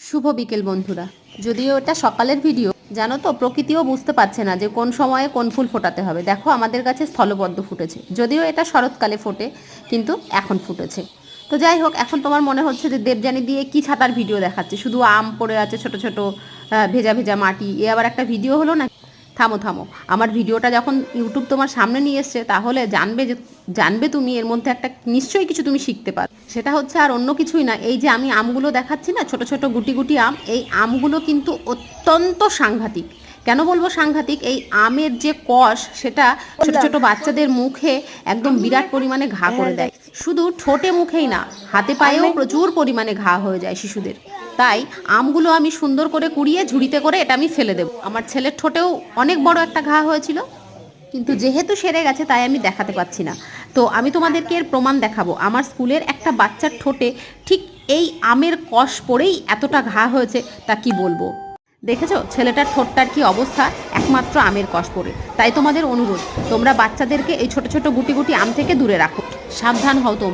শুভ বিকেল বন্ধুরা। যদিও এটা সকালের ভিডিও, জানো তো প্রকৃতিও বুঝতে পারছে না যে কোন সময়ে কোন ফুল ফোটাতে হবে। দেখো আমাদের কাছে স্থলপদ্ম ফুটেছে, যদিও এটা শরৎকালে ফোটে কিন্তু এখন ফুটেছে। তো যাই হোক, এখন তোমার মনে হচ্ছে যে দেবযানী দিয়ে কি ছাতার ভিডিও দেখাচ্ছে, শুধু আম পড়ে আছে ছোট ছোট, ভেজা ভেজা মাটি, এ আবার একটা ভিডিও হলো না। থামো থামো, আমার ভিডিওটা যখন ইউটিউব তোমার সামনে নিয়ে এসছে তাহলে জানবে তুমি এর মধ্যে একটা নিশ্চয়ই কিছু তুমি শিখতে পারো। সেটা হচ্ছে আর অন্য কিছুই না, এই যে আমি আমগুলো দেখাচ্ছি না, ছোট ছোট গুটি গুটি আম, এই আমগুলো কিন্তু অত্যন্ত সাংঘাতিক। কেন বলবো সাংঘাতিক? এই আমের যে কষ, সেটা ছোট ছোট বাচ্চাদের মুখে একদম বিরাট পরিমাণে ঘা করে দেয়। শুধু ঠোঁটে মুখেই না, হাতে পায়েও প্রচুর পরিমাণে ঘা হয়ে যায় শিশুদের। তাই আমগুলো আমি সুন্দর করে কুড়িয়ে ঝুড়িতে করে এটা আমি ফেলে দেবো। আমার ছেলের ঠোঁটেও অনেক বড় একটা ঘা হয়েছিল, কিন্তু যেহেতু সেরে গেছে তাই আমি দেখাতে পাচ্ছি না। তো আমি তোমাদেরকে এর প্রমাণ দেখাবো। আমার স্কুলের একটা বাচ্চার ঠোঁটে ঠিক এই আমের কষ পড়েই এতটা ঘা হয়েছে, তা কি বলবো। দেখেছো ছেলেটার ঠোঁটটার কি অবস্থা, একমাত্র আমের কষ পড়ে। তাই তোমাদের অনুরোধ, তোমরা বাচ্চাদেরকে এই ছোট ছোট গুটি গুটি আম থেকে দূরে রাখো, সাবধান হও তোমরা।